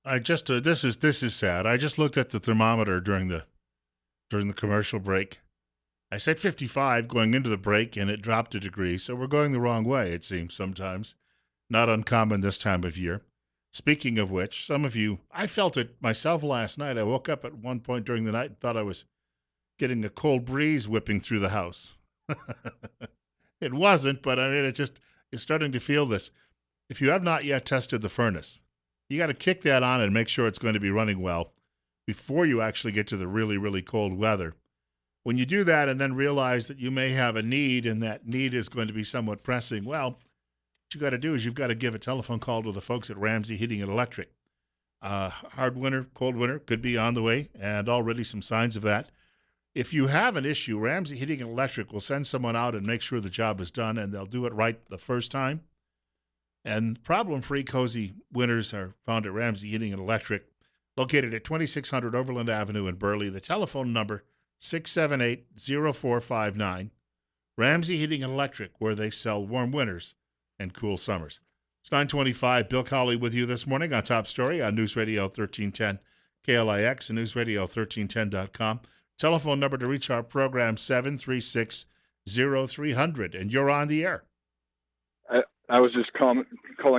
I just this is sad. I just looked at the thermometer during the commercial break. I said 55 going into the break, and it dropped a degree. So we're going the wrong way. It seems sometimes. Not uncommon this time of year. Speaking of which, some of you, I felt it myself last night. I woke up at one point during the night and thought I was getting a cold breeze whipping through the house. It wasn't, but I mean, it just is starting to feel this. If you have not yet tested the furnace, you got to kick that on and make sure it's going to be running well before you actually get to the really, really cold weather. When you do that and then realize that you may have a need and that need is going to be somewhat pressing, well, what you got to do is you've got to give a telephone call to the folks at Ramsey Heating and Electric. Hard winter, cold winter could be on the way, and already some signs of that. If you have an issue, Ramsey Heating and Electric will send someone out and make sure the job is done, and they'll do it right the first time. And problem-free, cozy winters are found at Ramsey Heating and Electric, located at 2600 Overland Avenue in Burley. The telephone number, 678-0459. Ramsey Heating and Electric, where they sell warm winters and cool summers. It's 925. Bill Colley with you this morning on Top Story on News Radio 1310 KLIX and newsradio1310.com. Telephone number to reach our program, 736-0300. And you're on the air. I was just calling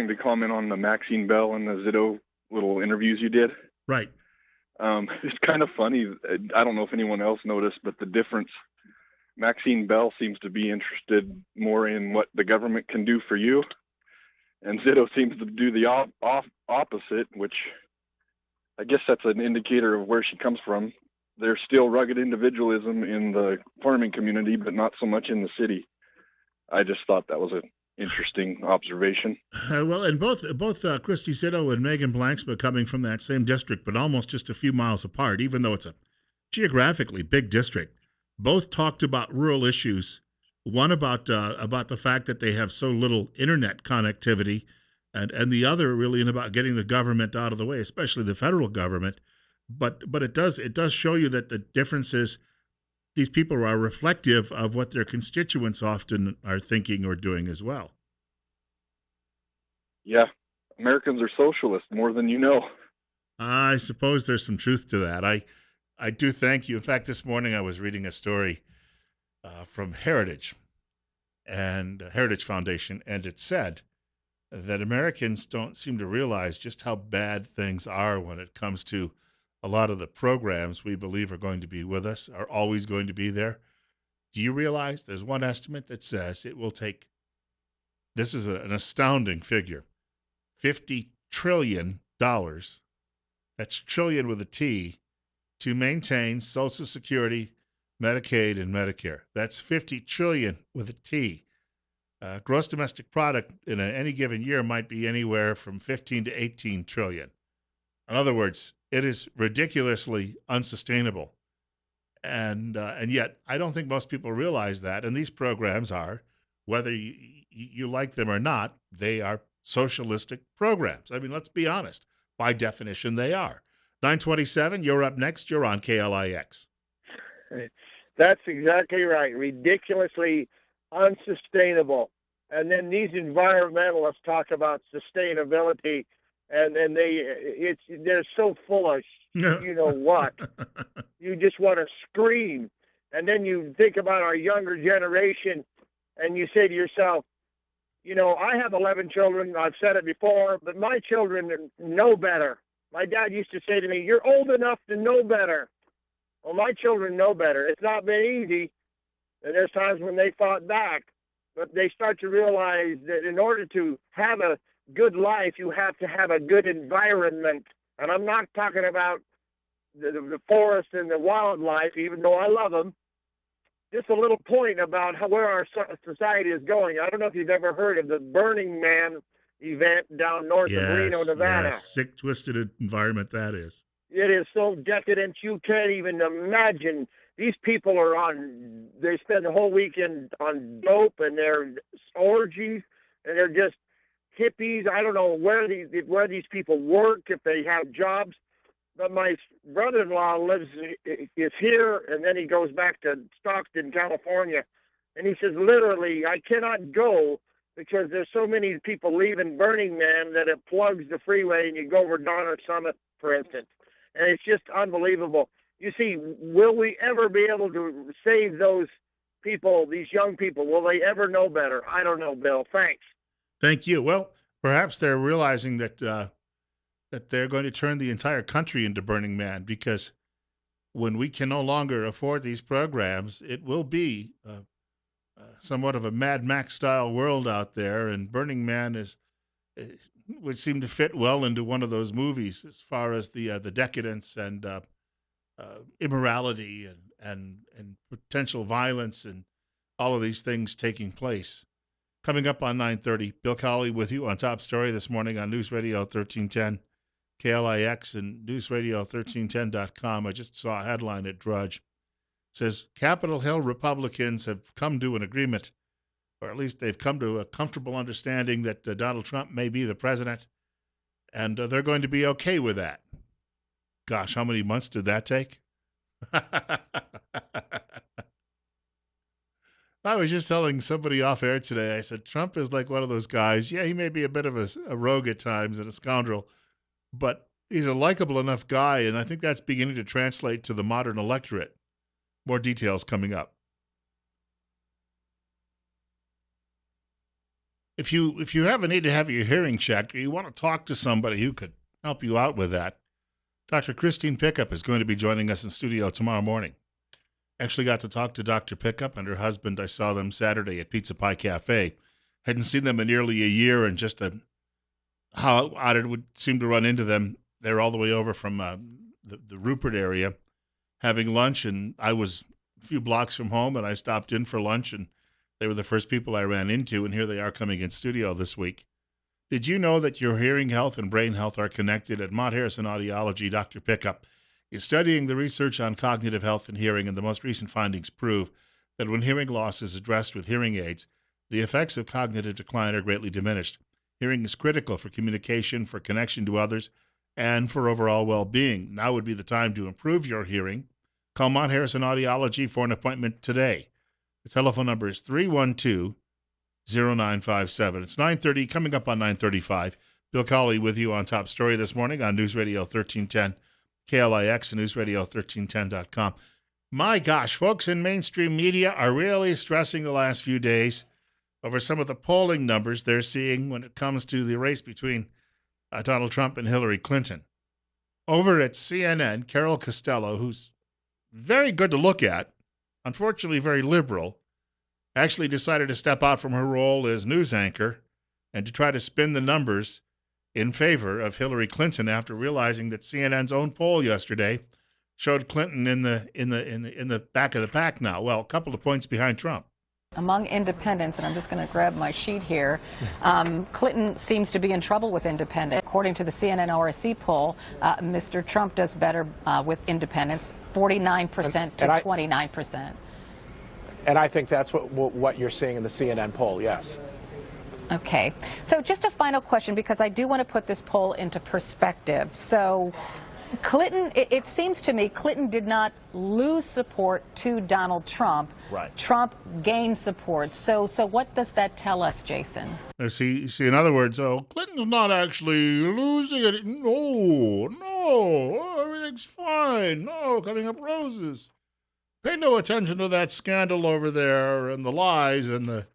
to comment on the Maxine Bell and the Zitto little interviews you did. Right. It's kind of funny. I don't know if anyone else noticed, but the difference, Maxine Bell seems to be interested more in what the government can do for you, and Zitto seems to do the opposite, which I guess that's an indicator of where she comes from. There's still rugged individualism in the farming community, but not so much in the city. I just thought that was an interesting observation. Well, and both Christy Zitto and Megan Blanksma coming from that same district, but almost just a few miles apart, even though it's a geographically big district, both talked about rural issues. One about the fact that they have so little internet connectivity, and the other really about getting the government out of the way, especially the federal government. But it does show you that the differences, these people are reflective of what their constituents often are thinking or doing as well. Yeah, Americans are socialists more than you know. I suppose there's some truth to that. I do thank you. In fact, this morning I was reading a story from Heritage and Heritage Foundation, and it said that Americans don't seem to realize just how bad things are when it comes to a lot of the programs we believe are going to be with us, are always going to be there. Do you realize there's one estimate that says it will take, this is an astounding figure, $50 trillion, that's trillion with a T, to maintain Social Security, Medicaid, and Medicare. That's 50 trillion with a T. Gross domestic product in any given year might be anywhere from 15 to 18 trillion. In other words, it is ridiculously unsustainable. And yet, I don't think most people realize that. And these programs are, whether you like them or not, they are socialistic programs. I mean, let's be honest. By definition, they are. 927, you're up next. You're on KLIX. That's exactly right. Ridiculously unsustainable. And then these environmentalists talk about sustainability, and they're so full of you know what. You just want to scream. And then you think about our younger generation, and you say to yourself, you know, I have 11 children. I've said it before, but my children know better. My dad used to say to me, you're old enough to know better. Well, my children know better. It's not been easy, and there's times when they fought back, but they start to realize that in order to have a good life, you have to have a good environment. And I'm not talking about the forest and the wildlife, even though I love them. Just a little point about where our society is going. I don't know if you've ever heard of the Burning Man event down north of Reno, Nevada. Yes, sick, twisted environment that is. It is so decadent you can't even imagine. These people they spend the whole weekend on dope and their orgies, and they're just hippies. I don't know where these people work, if they have jobs. But my brother-in-law is here, and then he goes back to Stockton, California. And he says, literally, I cannot go because there's so many people leaving Burning Man that it plugs the freeway and you go over Donner Summit, for instance. And it's just unbelievable. You see, will we ever be able to save those people, these young people? Will they ever know better? I don't know, Bill. Thanks. Thank you. Well, perhaps they're realizing that they're going to turn the entire country into Burning Man, because when we can no longer afford these programs, it will be somewhat of a Mad Max style world out there, and Burning Man uh, would seem to fit well into one of those movies as far as the decadence and immorality and potential violence and all of these things taking place. Coming up on 9:30, Bill Colley with you on Top Story this morning on News Radio 1310 KLIX and newsradio1310.com. I just saw a headline at Drudge. It says Capitol Hill Republicans have come to an agreement, or at least they've come to a comfortable understanding that Donald Trump may be the president, and they're going to be okay with that. Gosh, how many months did that take? I was just telling somebody off air today, I said, Trump is like one of those guys. Yeah, he may be a bit of a rogue at times and a scoundrel, but he's a likable enough guy, and I think that's beginning to translate to the modern electorate. More details coming up. If you have a need to have your hearing checked, or you want to talk to somebody who could help you out with that, Dr. Christine Pickup is going to be joining us in studio tomorrow morning. Actually got to talk to Dr. Pickup and her husband. I saw them Saturday at Pizza Pie Cafe. Hadn't seen them in nearly a year, and just how odd it would seem to run into them. They're all the way over from the Rupert area having lunch, and I was a few blocks from home, and I stopped in for lunch, and they were the first people I ran into, and here they are coming in studio this week. Did you know that your hearing health and brain health are connected? At Mount Harrison Audiology, Dr. Pickup is studying the research on cognitive health and hearing, and the most recent findings prove that when hearing loss is addressed with hearing aids, the effects of cognitive decline are greatly diminished. Hearing is critical for communication, for connection to others, and for overall well-being. Now would be the time to improve your hearing. Call Mount Harrison Audiology for an appointment today. The telephone number is 312-0957. It's 9:30, coming up on 9:35. Bill Colley with you on Top Story this morning on News Radio 1310, KLIX and newsradio1310.com. My gosh, folks in mainstream media are really stressing the last few days over some of the polling numbers they're seeing when it comes to the race between Donald Trump and Hillary Clinton. Over at CNN, Carol Costello, who's very good to look at, unfortunately very liberal, actually decided to step out from her role as news anchor and to try to spin the numbers in favor of Hillary Clinton after realizing that CNN's own poll yesterday showed Clinton in the back of the pack now. Well, a couple of points behind Trump. Among independents, and I'm just going to grab my sheet here, Clinton seems to be in trouble with independents. According to the CNN RSC poll, Mr. Trump does better with independents, 49% to 29%. And I think that's what you're seeing in the CNN poll, yes. Okay. So just a final question, because I do want to put this poll into perspective. So Clinton, it seems to me, Clinton did not lose support to Donald Trump. Right. Trump gained support. So what does that tell us, Jason? See, in other words, Clinton's not actually losing it. No, everything's fine. No, coming up roses. Pay no attention to that scandal over there and the lies and the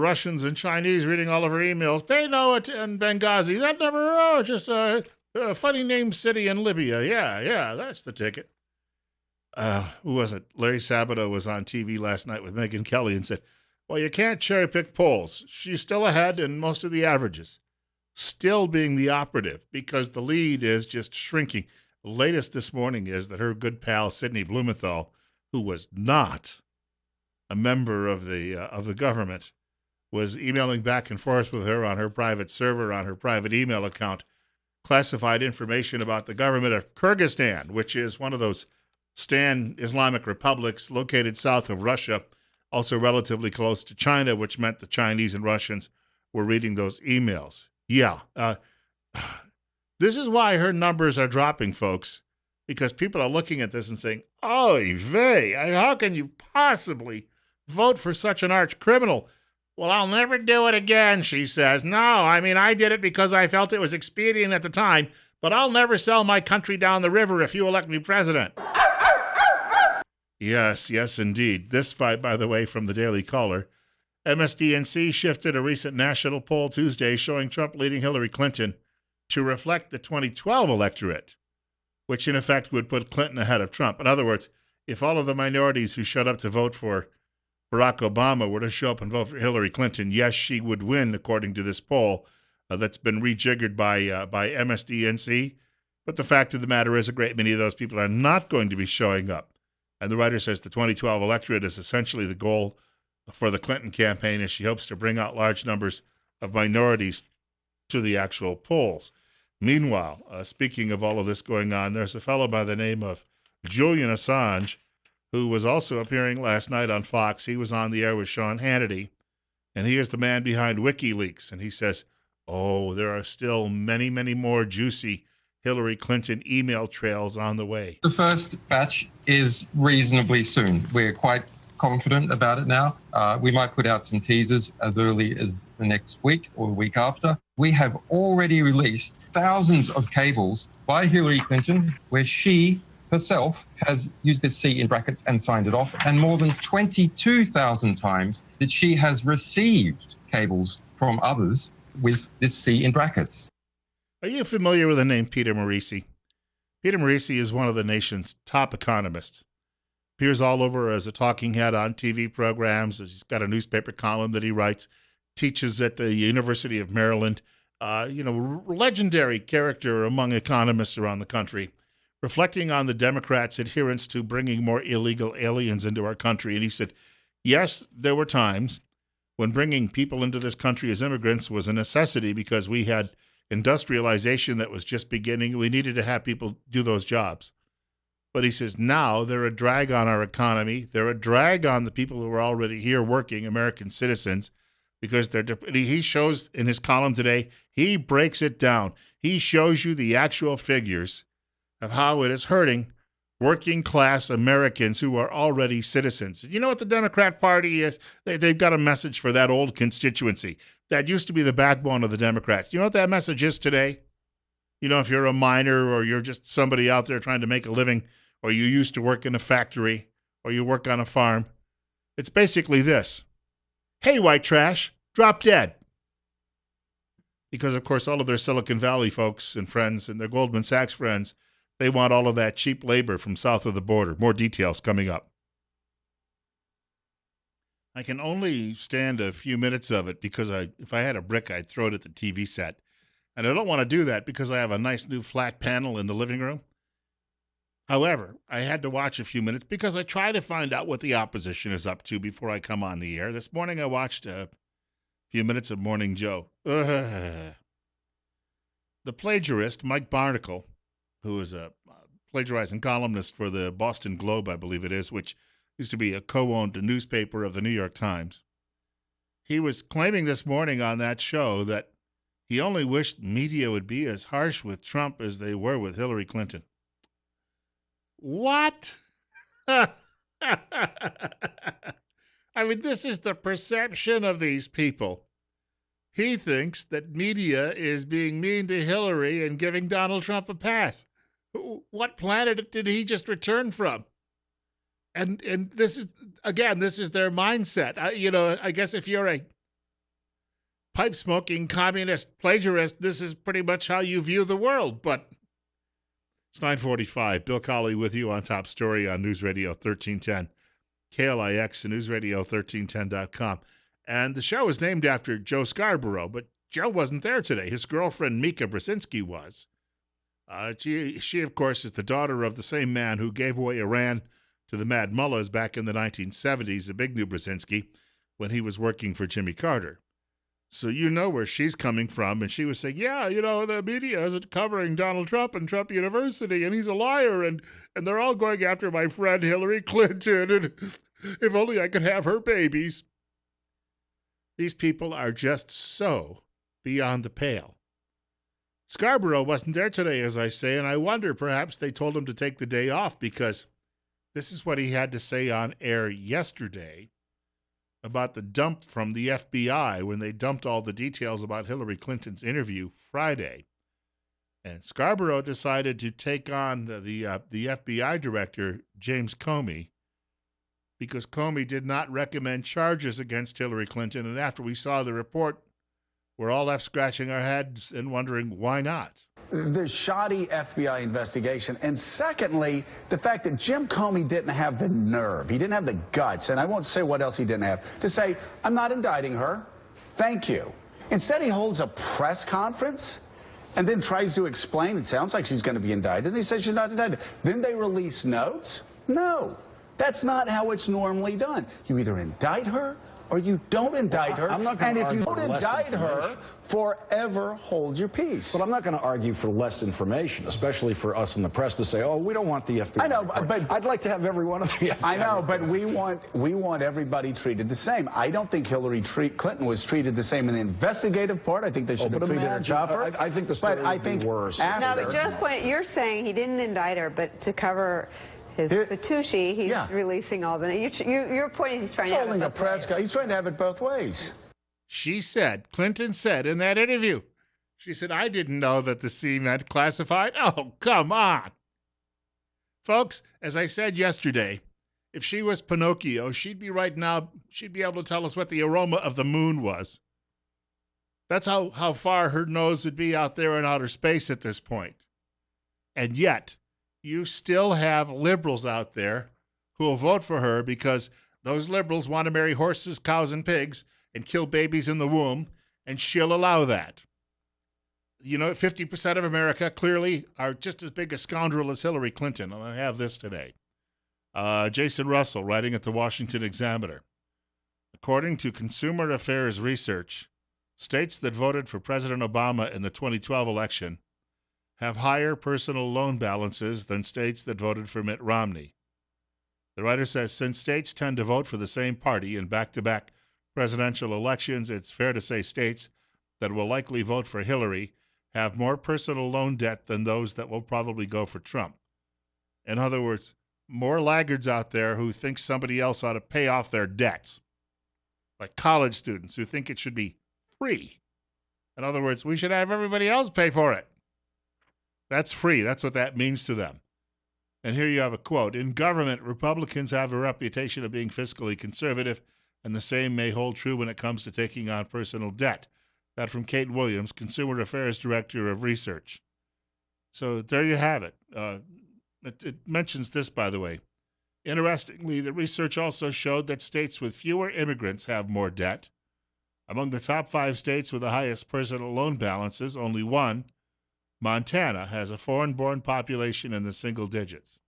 Russians and Chinese reading all of her emails. Pay no attention, Benghazi. That never, just a funny named city in Libya. Yeah, that's the ticket. Who was it? Larry Sabato was on TV last night with Megyn Kelly and said, well, you can't cherry pick polls. She's still ahead in most of the averages. Still being the operative, because the lead is just shrinking. The latest this morning is that her good pal Sidney Blumenthal, who was not a member of the government, was emailing back and forth with her on her private server, on her private email account, classified information about the government of Kyrgyzstan, which is one of those Stan Islamic republics located south of Russia, also relatively close to China, which meant the Chinese and Russians were reading those emails. Yeah. This is why her numbers are dropping, folks, because people are looking at this and saying, oy vey, how can you possibly vote for such an arch criminal? Well, I'll never do it again, she says. No, I mean, I did it because I felt it was expedient at the time, but I'll never sell my country down the river if you elect me president. Yes, indeed. This fight, by the way, from the Daily Caller. MSDNC shifted a recent national poll Tuesday showing Trump leading Hillary Clinton to reflect the 2012 electorate, which in effect would put Clinton ahead of Trump. In other words, if all of the minorities who showed up to vote for Barack Obama were to show up and vote for Hillary Clinton, yes, she would win, according to this poll that's been rejiggered by MSDNC. But the fact of the matter is, a great many of those people are not going to be showing up. And the writer says the 2012 electorate is essentially the goal for the Clinton campaign as she hopes to bring out large numbers of minorities to the actual polls. Meanwhile, speaking of all of this going on, there's a fellow by the name of Julian Assange who was also appearing last night on Fox. He was on the air with Sean Hannity, and he is the man behind WikiLeaks. And he says, oh, there are still many, many more juicy Hillary Clinton email trails on the way. The first batch is reasonably soon. We're quite confident about it now. We might put out some teasers as early as the next week or the week after. We have already released thousands of cables by Hillary Clinton where she herself has used this C in brackets and signed it off, and more than 22,000 times that she has received cables from others with this C in brackets. Are you familiar with the name Peter Morici? Peter Morici is one of the nation's top economists. Appears all over as a talking head on TV programs. He's got a newspaper column that he writes, teaches at the University of Maryland. Legendary character among economists around the country, reflecting on the Democrats' adherence to bringing more illegal aliens into our country. And he said, yes, there were times when bringing people into this country as immigrants was a necessity because we had industrialization that was just beginning. We needed to have people do those jobs. But he says now they're a drag on our economy. They're a drag on the people who are already here working, American citizens, because he shows in his column today, he breaks it down. He shows you the actual figures of how it is hurting working class Americans who are already citizens. You know what the Democrat Party is? They've got a message for that old constituency. That used to be the backbone of the Democrats. You know what that message is today? If you're a miner or you're just somebody out there trying to make a living, or you used to work in a factory, or you work on a farm, it's basically this. Hey, white trash, drop dead. Because, of course, all of their Silicon Valley folks and friends and their Goldman Sachs friends, they want all of that cheap labor from south of the border. More details coming up. I can only stand a few minutes of it because if I had a brick, I'd throw it at the TV set. And I don't want to do that because I have a nice new flat panel in the living room. However, I had to watch a few minutes because I try to find out what the opposition is up to before I come on the air. This morning I watched a few minutes of Morning Joe. The plagiarist, Mike Barnacle, who is a plagiarizing columnist for the Boston Globe, I believe it is, which used to be a co-owned newspaper of the New York Times. He was claiming this morning on that show that he only wished media would be as harsh with Trump as they were with Hillary Clinton. What? I mean, this is the perception of these people. He thinks that media is being mean to Hillary and giving Donald Trump a pass. What planet did he just return from? And this is, again, this is their mindset. I guess if you're a pipe-smoking communist plagiarist, this is pretty much how you view the world. But it's 9:45. Bill Colley with you on Top Story on News Radio 1310. KLIX and newsradio1310.com. And the show is named after Joe Scarborough, but Joe wasn't there today. His girlfriend, Mika Brzezinski, was. She, of course, is the daughter of the same man who gave away Iran to the Mad Mullahs back in the 1970s, the big new Brzezinski, when he was working for Jimmy Carter. So you know where she's coming from. And she was saying, yeah, the media isn't covering Donald Trump and Trump University, and he's a liar, and they're all going after my friend Hillary Clinton, and if only I could have her babies. These people are just so beyond the pale. Scarborough wasn't there today, as I say, and I wonder perhaps they told him to take the day off because this is what he had to say on air yesterday about the dump from the FBI when they dumped all the details about Hillary Clinton's interview Friday. And Scarborough decided to take on the FBI director, James Comey, because Comey did not recommend charges against Hillary Clinton. And after we saw the report, we're all left scratching our heads and wondering why not. The shoddy FBI investigation. And secondly, the fact that Jim Comey didn't have the nerve, he didn't have the guts, and I won't say what else he didn't have, to say, I'm not indicting her. Thank you. Instead, he holds a press conference and then tries to explain. It sounds like she's going to be indicted. And he says she's not indicted. Then they release notes? No. That's not how it's normally done. You either indict her or you don't indict her. I'm not and if you argue don't for less indict her, information. forever hold your peace. But I'm not going to argue for less information, especially for us in the press to say, oh, we don't want the FBI. I know, report. but I'd like to have every one of the FBI I know, but reports. we want everybody treated the same. I don't think Hillary Clinton was treated the same in the investigative part. I think they should have but treated her imagine- tougher. I think the story but I would be think worse. after- No, but just point, you're saying he didn't indict her, but to cover his Fatucci, he's Yeah. releasing all the. Your point is he's trying He's to have holding it a both press. ways. He's trying to have it both ways. Clinton said in that interview, she said, I didn't know that the C meant classified. Oh, come on. Folks, as I said yesterday, if she was Pinocchio, she'd be right now, she'd be able to tell us what the aroma of the moon was. That's how far her nose would be out there in outer space at this point. And yet, you still have liberals out there who will vote for her because those liberals want to marry horses, cows, and pigs and kill babies in the womb, and she'll allow that. 50% of America clearly are just as big a scoundrel as Hillary Clinton. And I have this today. Jason Russell, writing at the Washington Examiner. According to Consumer Affairs Research, states that voted for President Obama in the 2012 election have higher personal loan balances than states that voted for Mitt Romney. The writer says, since states tend to vote for the same party in back-to-back presidential elections, it's fair to say states that will likely vote for Hillary have more personal loan debt than those that will probably go for Trump. In other words, more laggards out there who think somebody else ought to pay off their debts, like college students who think it should be free. In other words, we should have everybody else pay for it. That's free. That's what that means to them. And here you have a quote. In government, Republicans have a reputation of being fiscally conservative, and the same may hold true when it comes to taking on personal debt. That from Kate Williams, Consumer Affairs Director of Research. So there you have it. It mentions this, by the way. Interestingly, the research also showed that states with fewer immigrants have more debt. Among the top 5 states with the highest personal loan balances, only one, Montana, has a foreign-born population in the single digits.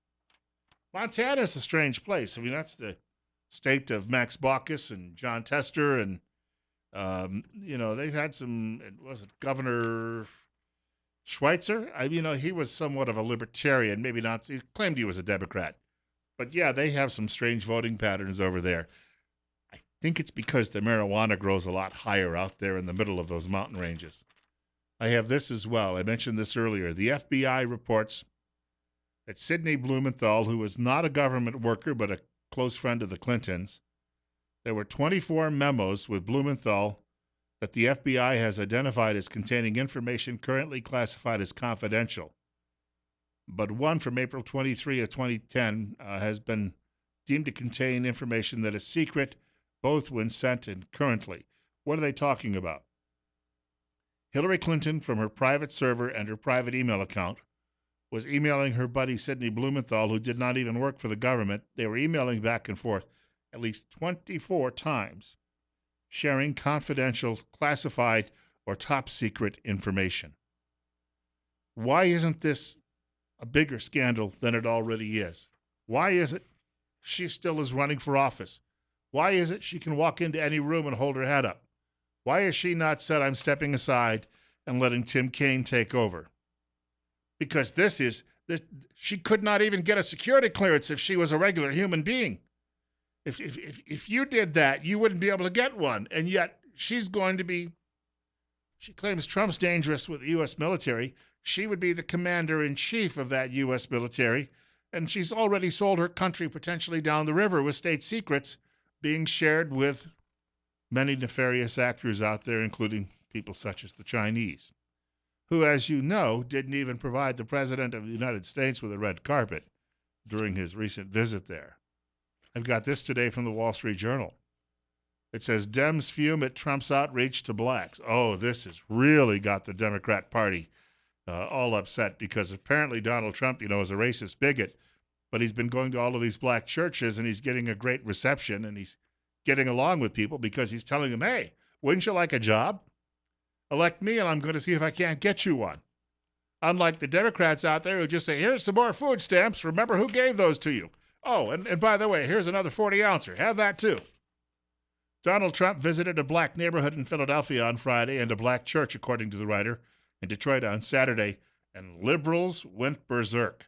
Montana is a strange place. I mean, that's the state of Max Baucus and John Tester, and they've had some. Was it Governor Schweitzer? He was somewhat of a libertarian, maybe not. He claimed he was a Democrat, but yeah, they have some strange voting patterns over there. I think it's because the marijuana grows a lot higher out there in the middle of those mountain ranges. I have this as well. I mentioned this earlier. The FBI reports that Sidney Blumenthal, who was not a government worker but a close friend of the Clintons, there were 24 memos with Blumenthal that the FBI has identified as containing information currently classified as confidential. But one from April 23 of 2010 has been deemed to contain information that is secret, both when sent and currently. What are they talking about? Hillary Clinton, from her private server and her private email account, was emailing her buddy Sidney Blumenthal, who did not even work for the government. They were emailing back and forth at least 24 times, sharing confidential, classified, or top secret information. Why isn't this a bigger scandal than it already is? Why is it she still is running for office? Why is it she can walk into any room and hold her head up? Why has she not said, I'm stepping aside and letting Tim Kaine take over? Because she could not even get a security clearance if she was a regular human being. If you did that, you wouldn't be able to get one. And yet she's going to be, she claims Trump's dangerous with the U.S. military. She would be the commander-in-chief of that U.S. military. And she's already sold her country potentially down the river with state secrets being shared with many nefarious actors out there, including people such as the Chinese, who, as you know, didn't even provide the President of the United States with a red carpet during his recent visit there. I've got this today from the Wall Street Journal. It says Dems fume at Trump's outreach to blacks. Oh, this has really got the Democrat Party all upset because apparently Donald Trump, is a racist bigot, but he's been going to all of these black churches and he's getting a great reception and he's getting along with people because he's telling them, hey, wouldn't you like a job? Elect me and I'm going to see if I can't get you one. Unlike the Democrats out there who just say, here's some more food stamps. Remember who gave those to you. Oh, and by the way, here's another 40-ouncer. Have that too. Donald Trump visited a black neighborhood in Philadelphia on Friday and a black church, according to the writer, in Detroit on Saturday, and liberals went berserk.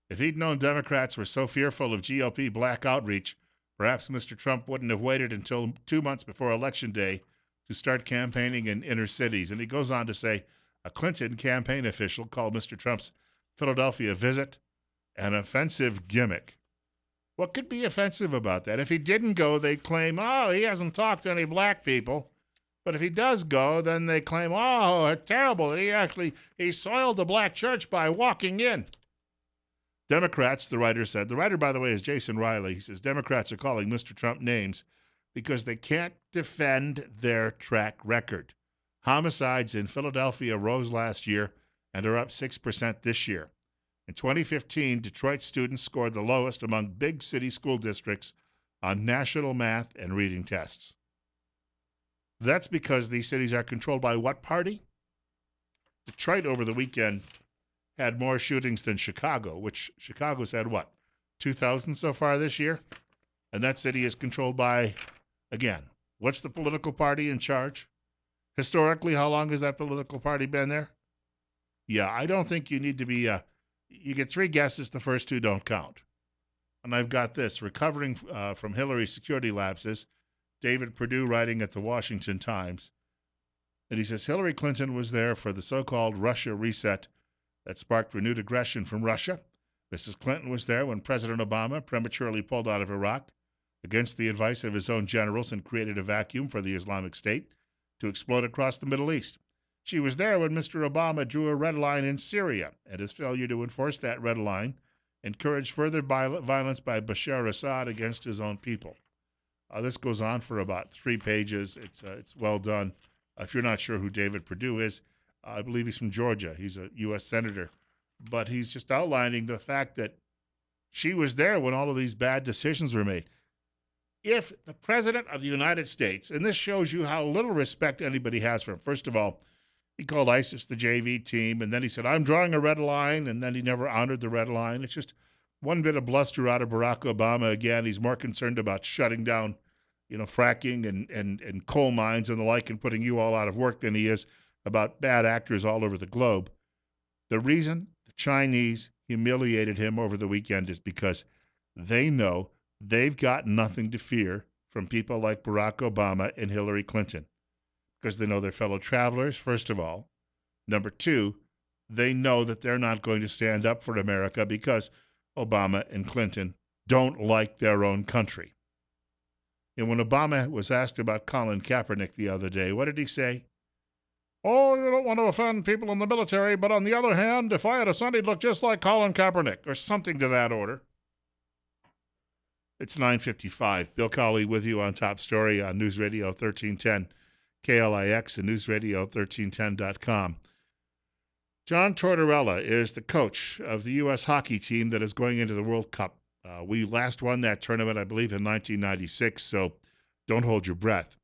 If he'd known Democrats were so fearful of GOP black outreach, perhaps Mr. Trump wouldn't have waited until 2 months before Election Day to start campaigning in inner cities. And he goes on to say a Clinton campaign official called Mr. Trump's Philadelphia visit an offensive gimmick. What could be offensive about that? If he didn't go, they'd claim, oh, he hasn't talked to any black people. But if he does go, then they claim, oh, it's terrible. He soiled the black church by walking in. Democrats, the writer said, the writer, by the way, is Jason Riley. He says Democrats are calling Mr. Trump names because they can't defend their track record. Homicides in Philadelphia rose last year and are up 6% this year. In 2015, Detroit students scored the lowest among big city school districts on national math and reading tests. That's because these cities are controlled by what party? Detroit over the weekend had more shootings than Chicago, which Chicago's had what, 2,000 so far this year? And that city is controlled by, again, what's the political party in charge? Historically, how long has that political party been there? Yeah, I don't think you need to be, you get 3 guesses, the first 2 don't count. And I've got this, recovering from Hillary's security lapses, David Perdue writing at the Washington Times, and he says Hillary Clinton was there for the so-called Russia reset that sparked renewed aggression from Russia. Mrs. Clinton was there when President Obama prematurely pulled out of Iraq against the advice of his own generals and created a vacuum for the Islamic State to explode across the Middle East. She was there when Mr. Obama drew a red line in Syria, and his failure to enforce that red line encouraged further violence by Bashar Assad against his own people. This goes on for about 3 pages. It's well done. If you're not sure who David Perdue is, I believe he's from Georgia. He's a U.S. senator. But he's just outlining the fact that she was there when all of these bad decisions were made. If the President of the United States, and this shows you how little respect anybody has for him. First of all, he called ISIS the JV team, and then he said, I'm drawing a red line, and then he never honored the red line. It's just one bit of bluster out of Barack Obama. Again, he's more concerned about shutting down, fracking and coal mines and the like and putting you all out of work than he is about bad actors all over the globe. The reason the Chinese humiliated him over the weekend is because they know they've got nothing to fear from people like Barack Obama and Hillary Clinton, because they know they're fellow travelers, first of all. Number 2, they know that they're not going to stand up for America because Obama and Clinton don't like their own country. And when Obama was asked about Colin Kaepernick the other day, what did he say? Oh, you don't want to offend people in the military, but on the other hand, if I had a son, he'd look just like Colin Kaepernick, or something to that order. It's 9:55. Bill Cawley with you on Top Story on News Radio 1310, KLIX, and newsradio1310.com. John Tortorella is the coach of the U.S. hockey team that is going into the World Cup. We last won that tournament, I believe, in 1996, so don't hold your breath.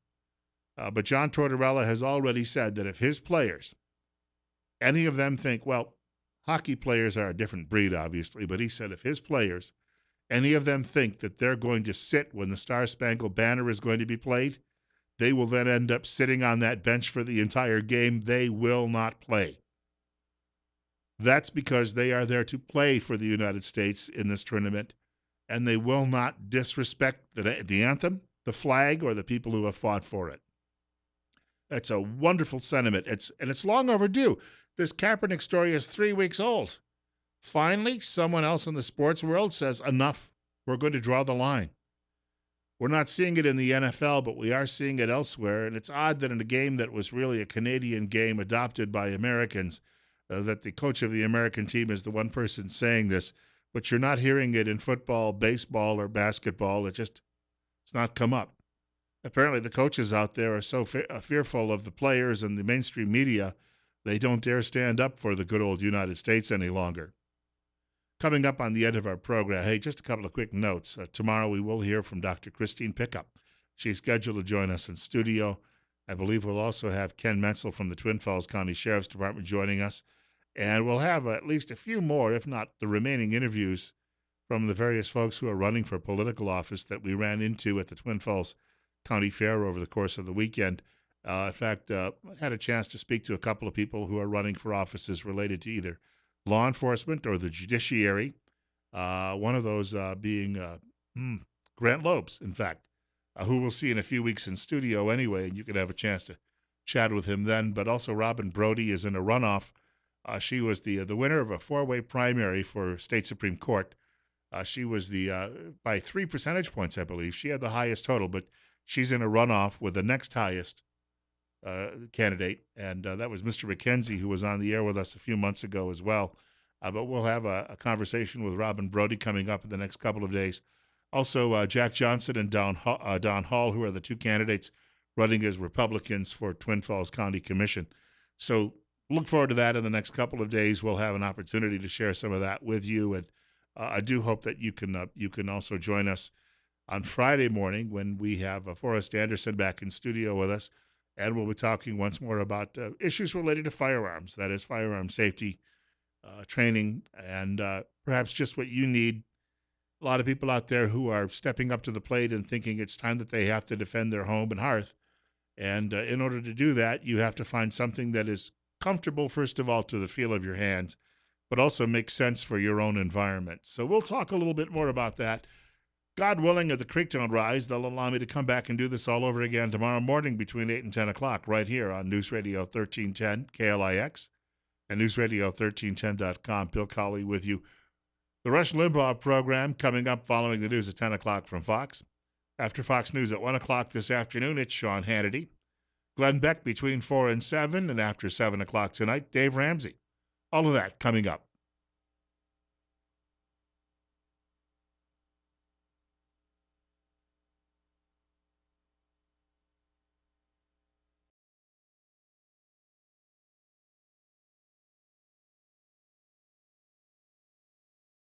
But John Tortorella has already said that if his players, any of them think, well, hockey players are a different breed, obviously, but he said if his players, any of them think that they're going to sit when the Star-Spangled Banner is going to be played, they will then end up sitting on that bench for the entire game. They will not play. That's because they are there to play for the United States in this tournament, and they will not disrespect the anthem, the flag, or the people who have fought for it. That's a wonderful sentiment. It's long overdue. This Kaepernick story is 3 weeks old. Finally, someone else in the sports world says, enough, we're going to draw the line. We're not seeing it in the NFL, but we are seeing it elsewhere. And it's odd that in a game that was really a Canadian game adopted by Americans, that the coach of the American team is the one person saying this. But you're not hearing it in football, baseball, or basketball. It's not come up. Apparently, the coaches out there are so fearful of the players and the mainstream media, they don't dare stand up for the good old United States any longer. Coming up on the end of our program, hey, just a couple of quick notes. Tomorrow we will hear from Dr. Christine Pickup. She's scheduled to join us in studio. I believe we'll also have Ken Menzel from the Twin Falls County Sheriff's Department joining us. And we'll have at least a few more, if not the remaining interviews from the various folks who are running for political office that we ran into at the Twin Falls County Fair over the course of the weekend. In fact, I had a chance to speak to a couple of people who are running for offices related to either law enforcement or the judiciary. One of those being Grant Lopes, in fact, who we'll see in a few weeks in studio anyway, and you can have a chance to chat with him then. But also Robin Brody is in a runoff. She was the winner of a four-way primary for state Supreme Court. She was by 3 percentage points, I believe. She had the highest total, but she's in a runoff with the next highest candidate, and that was Mr. McKenzie, who was on the air with us a few months ago as well. But we'll have a conversation with Robin Brody coming up in the next couple of days. Also, Jack Johnson and Don Hall, who are the two candidates running as Republicans for Twin Falls County Commission. So look forward to that in the next couple of days. We'll have an opportunity to share some of that with you, and I do hope that you can also join us on Friday morning when we have Forrest Anderson back in studio with us, and we'll be talking once more about issues related to firearms, that is, firearm safety training, and perhaps just what you need. A lot of people out there who are stepping up to the plate and thinking it's time that they have to defend their home and hearth. And in order to do that, you have to find something that is comfortable, first of all, to the feel of your hands, but also makes sense for your own environment. So we'll talk a little bit more about that. God willing, if the creek don't rise, they'll allow me to come back and do this all over again tomorrow morning between 8 and 10 o'clock right here on News Radio 1310 KLIX and newsradio1310.com. Bill Colley with you. The Rush Limbaugh program coming up following the news at 10 o'clock from Fox. After Fox News at 1 o'clock this afternoon, it's Sean Hannity. Glenn Beck between 4 and 7, and after 7 o'clock tonight, Dave Ramsey. All of that coming up.